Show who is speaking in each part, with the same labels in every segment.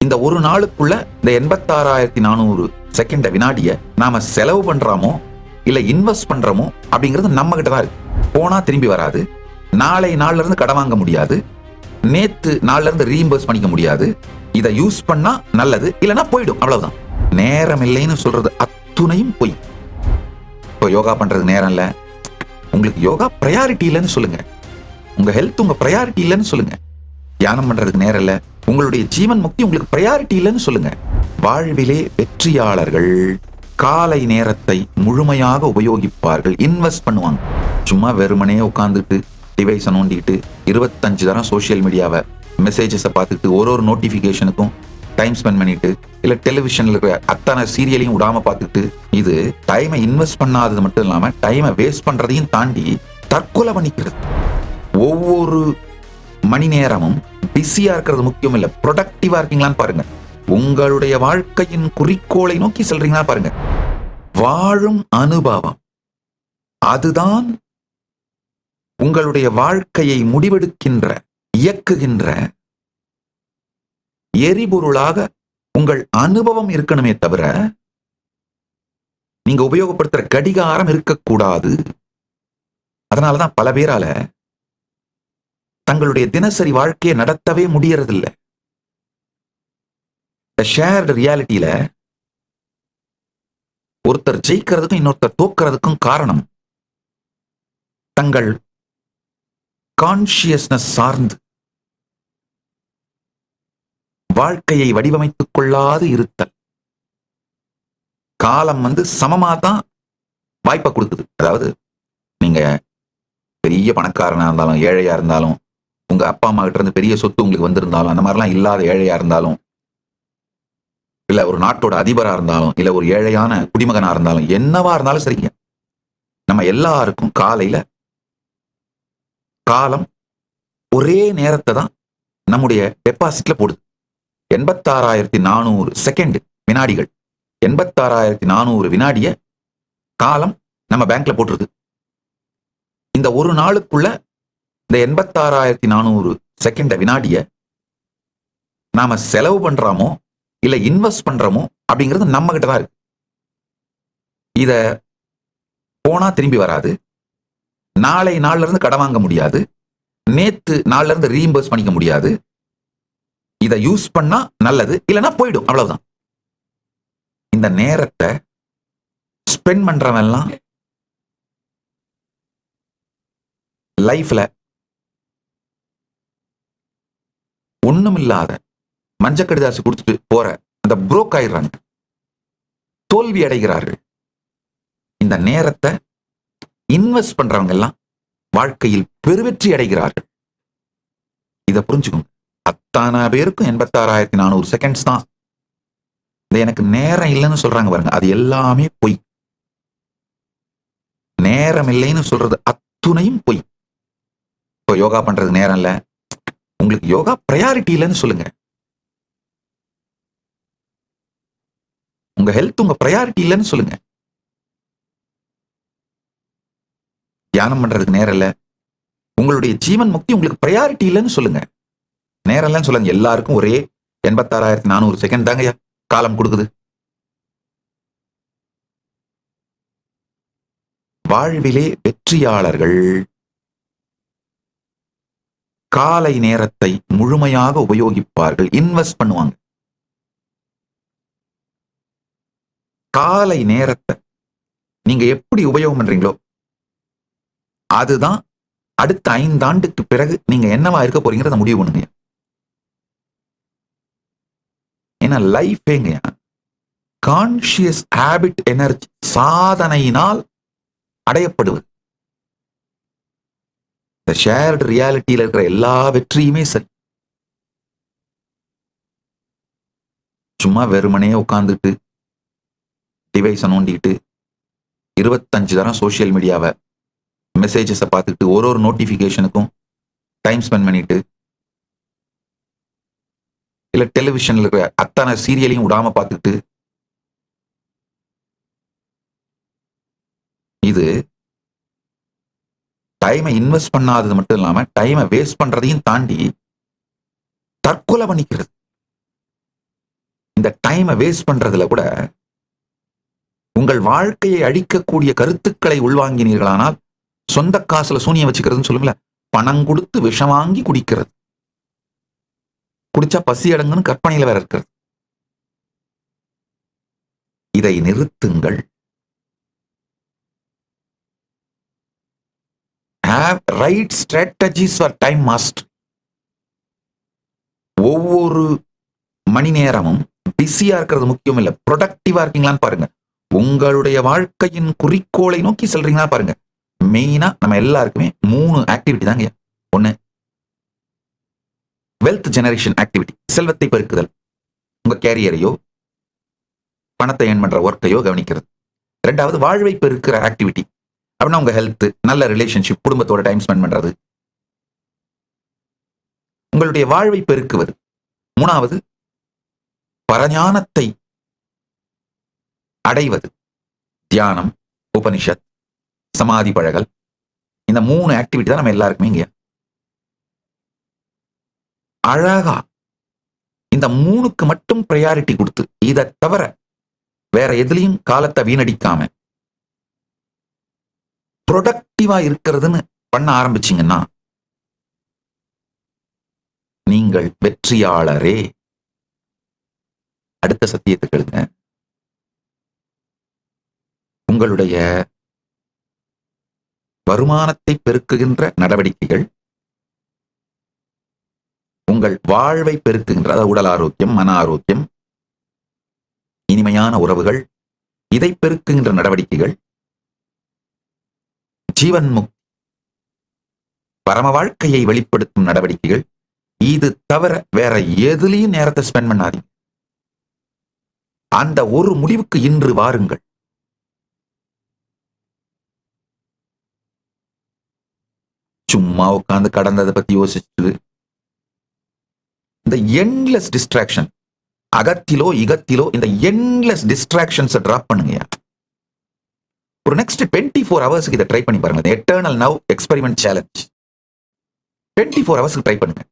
Speaker 1: இந்த ஒரு நாளுக்குள்ள இந்த 86,400 செகண்ட வினாடிய நாம செலவு பண்றோமோ இல்ல இன்வெஸ்ட் பண்றோமோ அப்படிங்கிறது நம்ம கிட்ட தான் இருக்கு. போனா திரும்பி வராது. நாளை நாள்ல இருந்து கடன் வாங்க முடியாது. நேத்து நாள்ல இருந்து ரீஇம்பர்ஸ் பண்ணிக்க முடியாது. இதை யூஸ் பண்ணா நல்லது, இல்லைன்னா போயிடும். அவ்வளவுதான். நேரம் இல்லைன்னு சொல்றது அத்துணையும் பொய். இப்போ யோகா பண்றது நேரம் இல்ல, உங்களுக்கு யோகா பிரையாரிட்டி இல்லைன்னு சொல்லுங்க. உங்க ஹெல்த் உங்க பிரையாரிட்டி இல்லைன்னு சொல்லுங்க. தியானம் பண்றதுக்கு நேரம் இல்ல, உங்களுடைய ஜீவன் முக்தி உங்களுக்கு பிரையாரிட்டி இல்லைன்னு சொல்லுங்க. வாழ்விலே வெற்றியாளர்கள் காலை நேரத்தை முழுமையாக உபயோகிப்பார்கள், இன்வெஸ்ட் பண்ணுவாங்க. சும்மா வெறுமனே உட்காந்துட்டு டிவைஸை நோண்டிட்டு 25 தரம் சோசியல் மீடியாவை மெசேஜஸை பார்த்துட்டு ஒரு நோட்டிபிகேஷனுக்கும் டைம் ஸ்பெண்ட் பண்ணிட்டு இல்ல டெலிவிஷன்ல இருக்கிற அத்தனை சீரியலையும் விடாம பார்த்துட்டு இது டைமை இன்வெஸ்ட் பண்ணாதது மட்டும் இல்லாம டைமை வேஸ்ட் பண்றதையும் தாண்டி தற்கொலை பண்ணிக்கிறது. ஒவ்வொரு மணி நேரமும் பிஸியா இருக்கிறது முக்கியம் இல்ல, ப்ரொடக்டிவா இருக்கீங்களான்னு பாருங்க. உங்களுடைய வாழ்க்கையின் குறிக்கோளை நோக்கி செல்றீங்களா பாருங்க. வாழும் அனுபவம் அதுதான் உங்களுடைய வாழ்க்கையை முடிவெடுக்கின்ற, இயக்குகின்ற எரிபொருளாக உங்கள் அனுபவம் இருக்கணுமே தவிர நீங்க உபயோகப்படுத்துற கடிகாரம் இருக்கக்கூடாது. அதனாலதான் பல பேரால தங்களுடைய தினசரி வாழ்க்கையை நடத்தவே முடியறதில்லை. ஷேர்டு ரியாலிட்டியில ஒருத்தர் ஜெயிக்கிறதுக்கும் இன்னொருத்தர் தோக்கிறதுக்கும் காரணம் தங்கள் கான்சியஸ்னஸ் சார்ந்து வாழ்க்கையை வடிவமைத்துக் கொள்ளாது இருத்தல். காலம் சமமா தான் வாய்ப்பை கொடுக்குது. அதாவது நீங்க பெரிய பணக்காரனா இருந்தாலும் ஏழையா இருந்தாலும், உங்க அப்பா அம்மா கிட்ட இருந்து பெரிய சொத்து உங்களுக்கு வந்திருந்தாலும், அந்த மாதிரிலாம் இல்லாத ஏழையா இருந்தாலும், இல்ல ஒரு நாட்டோட அதிபரா இருந்தாலும், இல்ல ஒரு ஏழையான குடிமகனா இருந்தாலும், என்னவா இருந்தாலும் சரிங்க, நம்ம எல்லாருக்கும் காலையில காலம் ஒரே நேரத்தை தான் நம்முடைய டெபாசிட்ல போடுது. 86,400 செகண்ட் வினாடிகள், 86,400 வினாடிய காலம் நம்ம பேங்க்ல போட்டுருது. இந்த ஒரு நாளுக்குள்ள இந்த 86,400 செகண்ட வினாடிய நாம செலவு பண்றோமோ இல்ல இன்வெஸ்ட் பண்றோமோ அப்படிங்கிறது நம்ம கிட்ட தான் இருக்கு. இத போனா திரும்பி வராது. நாளை நாள்ல இருந்து கடன் வாங்க முடியாது. நேத்து நாள்ல இருந்து ரீஇம்பர்ஸ் பண்ணிக்க முடியாது. இதை யூஸ் பண்ணா நல்லது, இல்லைன்னா போயிடும். அவ்வளவுதான். இந்த நேரத்தை ஸ்பெண்ட் பண்றவெல்லாம் லைஃப்ல ஒண்ணும் இல்லாத மஞ்சக்கடிதாசு கொடுத்துட்டு போற அந்த புரோக் ஆயிடுறாங்க, தோல்வி அடைகிறார்கள். இந்த நேரத்தை இன்வெஸ்ட் பண்றவங்க எல்லாம் வாழ்க்கையில் பெருவெற்றி அடைகிறார்கள். இதை புரிஞ்சுக்கோங்க. அத்தனை பேருக்கும் 86,400 செகண்ட்ஸ் தான். எனக்கு நேரம் இல்லைன்னு சொல்றாங்க பாருங்க, அது எல்லாமே பொய். நேரம் இல்லைன்னு சொல்றது அத்துணையும் பொய். இப்போ யோகா பண்றதுக்கு நேரம் இல்ல, உங்களுக்கு யோகா பிரையாரிட்டி இல்லைன்னு சொல்லுங்க. உங்க ஹெல்த் உங்க பிரையாரிட்டி இல்லைன்னு சொல்லுங்க. தியானம் பண்றதுக்கு நேரம் இல்ல, உங்களுடைய ஜீவன் முக்தி உங்களுக்கு பிரையாரிட்டி இல்லைன்னு சொல்லுங்க. நேரம் இல்லைன்னு சொல்லுங்க. எல்லாருக்கும் ஒரே 86,400 செகண்ட் தாங்க காலம் கொடுக்குது. வாழ்விலே வெற்றியாளர்கள் காலை நேரத்தை முழுமையாக உபயோகிப்பார்கள், இன்வெஸ்ட் பண்ணுவாங்க. காலை நேரத்தை நீங்க எப்படி உபயோகம் பண்றீங்களோ அதுதான் அடுத்த 5 ஆண்டுக்கு பிறகு நீங்க என்னவா இருக்க போறீங்கிறத முடிவு பண்ணுங்க. ஏன்னா லைஃபேங்க கான்சியஸ் ஹேபிட் எனர்ஜி சாதனையினால் அடையப்படுவது. இந்த ஷேர்டு ரியாலிட்டியில இருக்கிற எல்லா வெற்றியுமே சரி. சும்மா வெறுமனே உட்காந்துட்டு டிவைஸை நோண்டிட்டு 25 தரம் சோசியல் மீடியாவை மெசேஜஸை பார்த்துட்டு ஒரு நோட்டிபிகேஷனுக்கும் டைம் ஸ்பெண்ட் பண்ணிட்டு இல்ல டெலிவிஷன்ல இருக்கிற அத்தனை சீரியலையும் விடாம பார்த்துட்டு இது டைமை இன்வெஸ்ட் பண்ணாதது மட்டும் இல்லாம டைமை வேஸ்ட் பண்றதையும் தாண்டி தற்கொலை பண்ணிக்கிறது. இந்த டைமை வேஸ்ட் பண்றதுல கூட உங்கள் வாழ்க்கையை அழிக்கக்கூடிய கருத்துக்களை உள்வாங்கினீர்களானால் சொந்த காசுல சூனியம் வச்சுக்கிறதுன்னு சொல்லுங்களேன், பணம் கொடுத்து விஷம் வாங்கி குடிக்கிறது. குடிச்சா பசி அடங்குன்னு கற்பனையில வேற இருக்கிறது. இதை நிறுத்துங்கள். Have right strategies for time mastery. ஒவ்வொரு மணி நேரமும் பிஸியா இருக்கிறது முக்கியம் இல்ல, ப்ரொடக்டிவா இருக்கீங்களான்னு பாருங்க. உங்களுடைய வாழ்க்கையின் குறிக்கோளை நோக்கி செல்றீங்களா பாருங்க. மெயினா நம்ம எல்லாருக்குமே 3 ஆக்டிவிட்டி தாங்க. ஒண்ணு, வெல்த் ஜெனரேஷன் ஆக்டிவிட்டி, செல்வத்தை பெருக்குதல். உங்க கேரியரையோ பணத்தை ஏர்ன் பண்ற ஒர்க்கையோ கவனிக்கிறது. 2வது, வாழ்வை பெருக்கிற ஆக்டிவிட்டி அப்படின்னா உங்க ஹெல்த், நல்ல ரிலேஷன்ஷிப், குடும்பத்தோட டைம் ஸ்பெண்ட் பண்றது, உங்களுடைய வாழ்வை பெருக்குவது. 3வது, பரஞானத்தை அடைவது, தியானம், உபனிஷத், சமாதி பழகல். இந்த 3 ஆக்டிவிட்டி தான் நம்ம எல்லாருக்குமே இங்க. அழகா இந்த 3க்கு மட்டும் ப்ரையாரிட்டி கொடுத்து இதை தவிர வேற எதுலையும் காலத்தை வீணடிக்காம ப்ரொடக்டிவா இருக்கிறதுன்னு பண்ண ஆரம்பிச்சீங்கன்னா நீங்கள் வெற்றியாளரே. அடுத்த சத்தியத்தை கேளுங்க. உங்களுடைய வருமானத்தை பெருக்குகின்ற நடவடிக்கைகள் உங்கள் வாழ்வை பெருக்குகின்ற, அதாவது உடல் ஆரோக்கியம், மன ஆரோக்கியம், இனிமையான உறவுகள், இதை பெருக்குகின்ற நடவடிக்கைகள், ஜீவன் முக்தி, பரம வாழ்க்கையை வெளிப்படுத்தும் நடவடிக்கைகள். இது தவிர வேற எதுலையும் நேரத்தை ஸ்பெண்ட் பண்ணாதீங்க. அந்த ஒரு முடிவுக்கு இன்று வாருங்கள். சும்மா உட்கார்ந்து கடந்ததை பத்தி யோசிச்சு இந்த எண்ட்லெஸ் டிஸ்ட்ராக்ஷன், அகத்திலோ இகத்திலோ இந்த எண்ட்லெஸ் டிஸ்ட்ராக்ஷன்ஸ் டிராப் பண்ணுங்க. ஒரு நெக்ஸ்ட் 24 ஹவர்ஸ்க்கு இதை ட்ரை பண்ணி பாருங்க. எட்டர்னல் நவ் எக்ஸ்பெரிமெண்ட் சேலஞ்ச் 24 ஹவர்ஸ்க்கு ட்ரை பண்ணுங்க.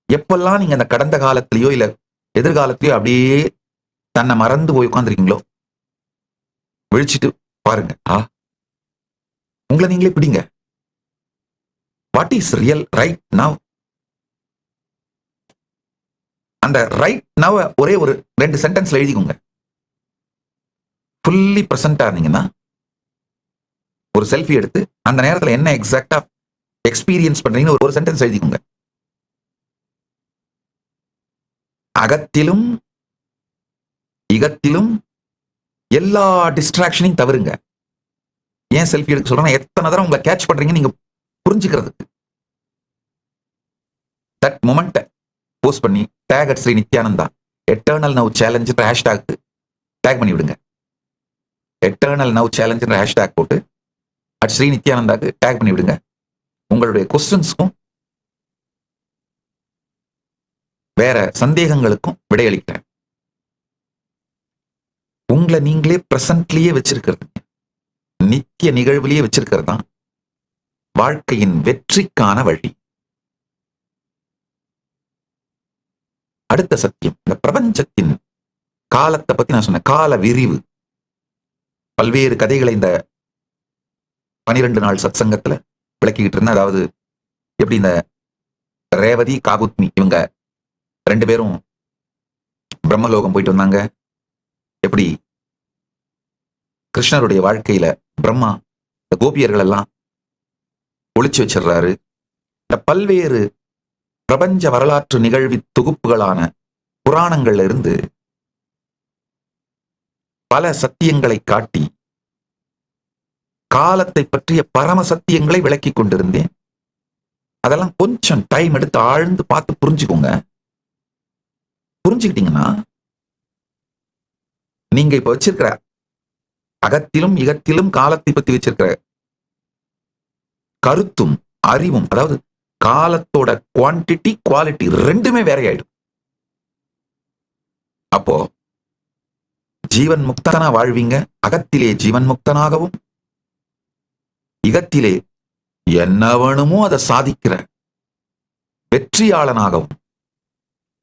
Speaker 1: எப்பெல்லாம் நீங்க அந்த கடந்த காலத்திலயோ இல்ல எதிர்காலத்திலயோ அப்படியே தன்னை மறந்து போய் உட்கார்ந்துருக்கீங்களோ, விழிச்சிட்டு பாருங்க. உங்களை நீங்களே பிடிங்க. What is real right now? அந்த ரைட் நவ் ஒரே ஒரு 2 சென்டென்ஸ்ல எழுதிக்கோங்க. ஃபுல்லி பிரசன்டா இருந்தீங்கன்னா ஒரு செல்ஃபி எடுத்து அந்த நேரத்தில் என்ன எக்ஸாக்டா எக்ஸ்பீரியன்ஸ் பண்றீங்கன்னு ஒரு சென்டென்ஸ் எழுதிக்கோங்க. அகத்திலும் இகத்திலும் எல்லா டிஸ்ட்ராக்ஷனையும் தவிருங்க. ஏன் செல்ஃபி எடுக்க சொல்றேன்னா, எத்தனை தடவை உங்களை கேட்ச் பண்றீங்க நீங்க புரிஞ்சுக்கிறதுக்கு. தட் மொமெண்ட் போஸ்ட் பண்ணி tag at Sri Nithyananda eternal now challenge hashtag tag பண்ணி விடுங்க. எட்டர்னல் நவ் சேலஞ்ச் ஹேஷ்டாக் போட்டு அட் ஸ்ரீ நித்யானந்தாக்கு டேக் பண்ணி விடுங்க. உங்களுடைய கொஸ்டின்ஸ்க்கும் வேற சந்தேகங்களுக்கும் விடையளிக்கிறேன். உங்களை நீங்களே பிரசன்ட்லயே வச்சிருக்கிறது, நித்திய நிகழ்விலேயே வச்சிருக்கிறது தான் வாழ்க்கையின் வெற்றிக்கான வழி. அடுத்த சத்தியம், இந்த பிரபஞ்சத்தின் காலத்தை பத்தி நான் சொன்ன கால விரிவு, பல்வேறு கதைகளை இந்த 12 நாள் சத்சங்கத்துல விளக்கிக்கிட்டு இருந்தேன். அதாவது எப்படி இந்த ரேவதி காகுத்மி இவங்க 2 பேரும் பிரம்மலோகம் போயிட்டு வந்தாங்க, எப்படி கிருஷ்ணருடைய வாழ்க்கையில பிரம்மா இந்த கோபியர்கள் எல்லாம் ஒளிச்சு வச்சிடுறாரு. இந்த பல்வேறு பிரபஞ்ச வரலாற்று நிகழ்வி தொகுப்புகளான புராணங்கள்ல இருந்து பல சத்தியங்களை காட்டி காலத்தை பற்றிய பரம சத்தியங்களை விளக்கி கொண்டிருந்தேன். அதெல்லாம் கொஞ்சம் டைம் எடுத்து ஆழ்ந்து பார்த்து புரிஞ்சுக்கோங்க. புரிஞ்சுக்கிட்டீங்கன்னா நீங்க இப்ப வச்சிருக்கிற அகத்திலும் இகத்திலும் காலத்தை பத்தி வச்சிருக்கிற கருத்தும் அறிவும், அதாவது காலத்தோட குவான்டிட்டி குவாலிட்டி ரெண்டுமே வேற ஆயிடும். அப்போ ஜீவன் முக்தனா வாழ்வீங்க. அகத்திலே ஜீவன் முக்தனாகவும் இகத்திலே என்ன வேணுமோ அதை சாதிக்கிற வெற்றியாளனாகவும்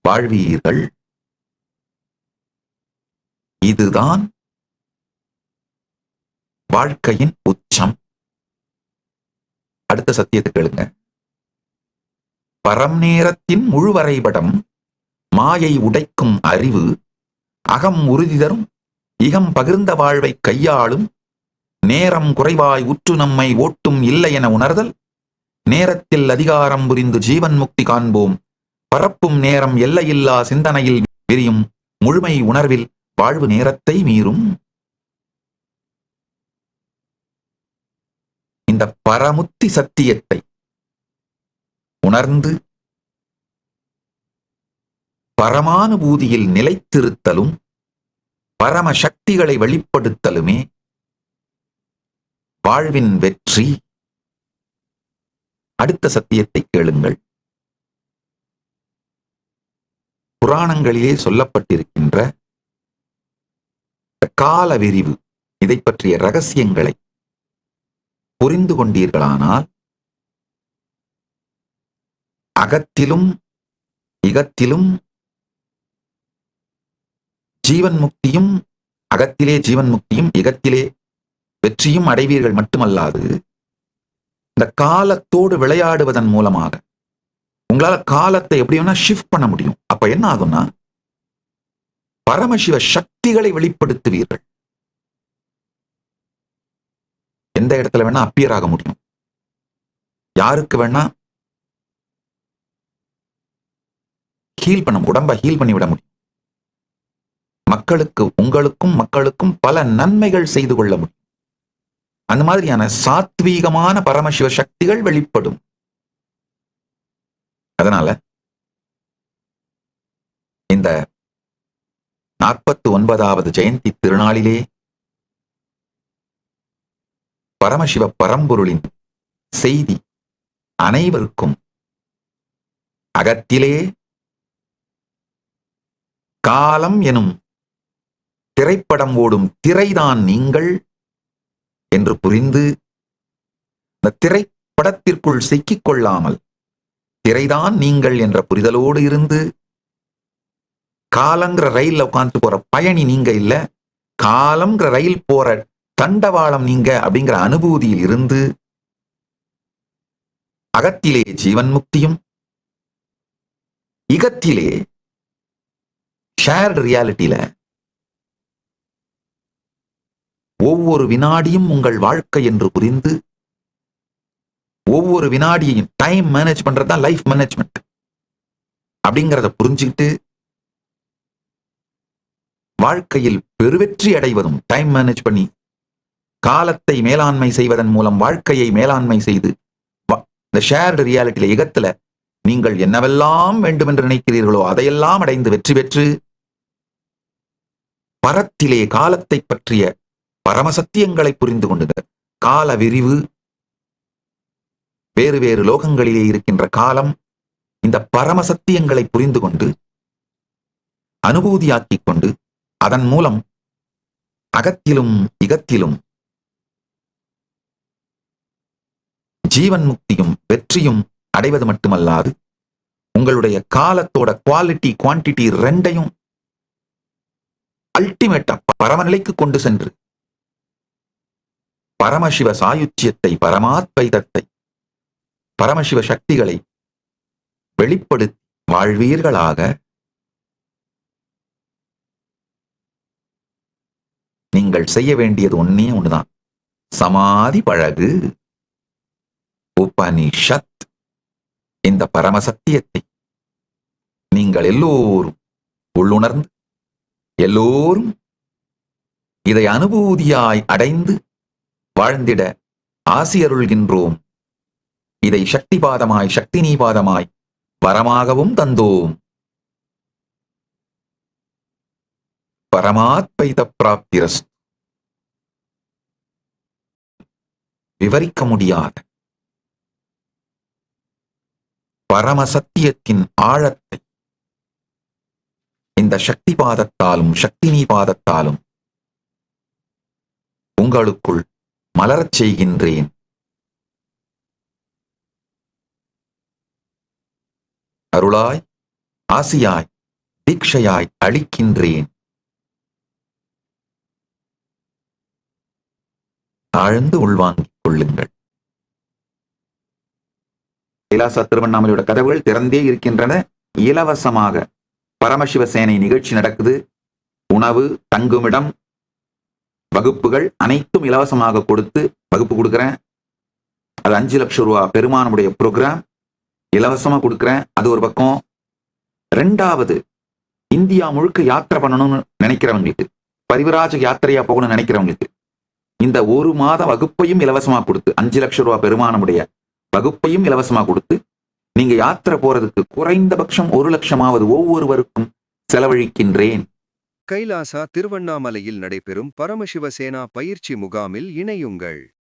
Speaker 1: வாழ்வீர்கள். இதுதான் வாழ்க்கையின் உச்சம். அடுத்த சத்தியத்தை கேளுங்க. பரம் நேரத்தின் முழு வரைபடம் மாயை உடைக்கும் அறிவு அகம் உறுதி தரும் இகம் பகிர்ந்த வாழ்வை கையாளும் நேரம் குறைவாய் உற்று நம்மை ஓட்டும் இல்லை என உணர்தல் நேரத்தில் அதிகாரம் புரிந்து ஜீவன் முக்தி காண்போம் பரப்பும் நேரம் எல்லையில்லா சிந்தனையில் விரியும் முழுமை உணர்வில் வாழ்வு நேரத்தை மீறும். இந்த பரமுத்தி சத்தியத்தை உணர்ந்து பரமானுபூதியில் நிலைத்திருத்தலும் பரம சக்திகளை வெளிப்படுத்தலுமே வாழ்வின் வெற்றி. அடுத்த சத்தியத்தை கேளுங்கள். புராணங்களிலே சொல்லப்பட்டிருக்கின்ற கால விரிவு இதை பற்றிய ரகசியங்களை புரிந்து கொண்டீர்களானால் அகத்திலும் இகத்திலும் ஜீவன் முக்தியும் அகத்திலே ஜீவன் முக்தியும் இகத்திலே வெற்றியும் அடைவீர்கள். மட்டுமல்லாது இந்த காலத்தோடு விளையாடுவதன் மூலமாக உங்களால காலத்தை எப்படி வேணா ஷிஃப்ட் பண்ண முடியும். அப்ப என்ன ஆகும்னா பரமசிவ சக்திகளை வெளிப்படுத்துவீர்கள். எந்த இடத்துல வேணா அப்பியர் ஆக முடியும். யாருக்கு வேணா ஹீல் பண்ண உடம்ப ஹீல் பண்ணி விட முடியும். மக்களுக்கு உங்களுக்கும் பல நன்மைகள் செய்து கொள்ள முடியும். அந்த மாதிரியான சாத்வீகமான பரமசிவ சக்திகள் வெளிப்படும். அதனால இந்த 49வது ஜெயந்தி திருநாளிலே பரமசிவ பரம்பொருளின் செய்தி அனைவருக்கும் அகத்திலே காலம் எனும் திரைப்படம் ஓடும் திரைதான் நீங்கள் என்று புரிந்து இந்த திரைப்படத்திற்குள் சிக்கிக் கொள்ளாமல் திரைதான் நீங்கள் என்ற புரிதலோடு இருந்து காலங்கிற ரயில்ல உட்கார்ந்து போற பயணி நீங்க இல்ல, காலம்ங்கிற ரயில் போற தண்டவாளம் நீங்க அப்படிங்கிற அனுபூதியில் இருந்து அகத்திலே ஜீவன் முக்தியும் இகத்திலே ஷேர்டு ரியாலிட்டியில ஒவ்வொரு வினாடியும் உங்கள் வாழ்க்கை என்று புரிந்து ஒவ்வொரு வினாடியையும் டைம் மேனேஜ் பண்றதுதான் லைஃப் மேனேஜ்மெண்ட் அப்படிங்கிறத புரிஞ்சுக்கிட்டு வாழ்க்கையில் பெருவெற்றி அடைவதும் டைம் மேனேஜ் பண்ணி காலத்தை மேலாண்மை செய்வதன் மூலம் வாழ்க்கையை மேலாண்மை செய்து இந்த ஷேர்டு ரியாலிட்டியில இகத்துல நீங்கள் என்னவெல்லாம் வேண்டும் என்று நினைக்கிறீர்களோ அதையெல்லாம் அடைந்து வெற்றி பெற்று பரத்திலே காலத்தை பற்றிய பரமசத்தியங்களை புரிந்து கொண்டு கால விரிவு வேறு வேறு லோகங்களிலே இருக்கின்ற காலம் இந்த பரமசத்தியங்களை புரிந்து கொண்டு அனுபூதியாக்கிக் கொண்டு அதன் மூலம் அகத்திலும் இகத்திலும் ஜீவன் முக்தியும் வெற்றியும் அடைவது மட்டுமல்லாது உங்களுடைய காலத்தோட குவாலிட்டி குவான்டிட்டி ரெண்டையும் அல்டிமேட்டா பரமநிலைக்கு கொண்டு சென்று பரமசிவ சாயுச்சியத்தை பரமாத்வைதத்தை பரமசிவ சக்திகளை வெளிப்படுத்தி வாழ்வீர்களாக. நீங்கள் செய்ய வேண்டியது ஒன்னே ஒண்ணுதான், சமாதி பழகு. உபனிஷத் இந்த பரமசத்தியத்தை நீங்கள் எல்லோரும் உள்ளுணர்ந்து எல்லோரும் இதை அனுபூதியாய் அடைந்து வாழ்ந்திட ஆசியருள்கின்றோம். இதை சக்திபாதமாய் சக்தி நீபாதமாய் வரமாகவும் தந்தோம். பரமாத்வைத பிராப்திரஸ்து. விவரிக்க முடியாத பரமசத்தியத்தின் ஆழத்தை இந்த சக்தி பாதத்தாலும் சக்தி நீபாதத்தாலும் உங்களுக்குள் மலரச் செய்கின்றேன். அருளாய் ஆசியாய் தீட்சையாய் அளிக்கின்றேன். ஆழ்ந்து உள்வாங்கிக் கொள்ளுங்கள். கைலாசா திருவண்ணாமலையோட கதவுகள் திறந்தே இருக்கின்றன. இலவசமாக பரமசிவ சேனை நிகழ்ச்சி நடக்குது. உணவு, தங்குமிடம், வகுப்புகள் அனைத்தும் இலவசமாக கொடுத்து வகுப்பு கொடுக்குறேன். அது 5 லட்சம் ரூபாய் பெருமானுடைய ப்ரோக்ராம் இலவசமா கொடுக்குறேன். அது ஒரு பக்கம். 2வது, இந்தியா முழுக்க யாத்திரை பண்ணணும்னு நினைக்கிறவங்களுக்கு, பரிவராஜ யாத்திரையா போகணும்னு நினைக்கிறவங்களுக்கு இந்த 1 மாத வகுப்பையும் இலவசமா கொடுத்து 5 லட்சம் ரூபாய் பெருமானுடைய வகுப்பையும் இலவசமா கொடுத்து நீங்க யாத்திரை போறதுக்கு குறைந்தபட்சம் 1 லட்சமாவது ஒவ்வொருவருக்கும் செலவழிக்கின்றேன்.
Speaker 2: கைலாசா திருவண்ணாமலையில் நடைபெறும் பரமசிவசேனா பயிற்சி முகாமில் இணையுங்கள்.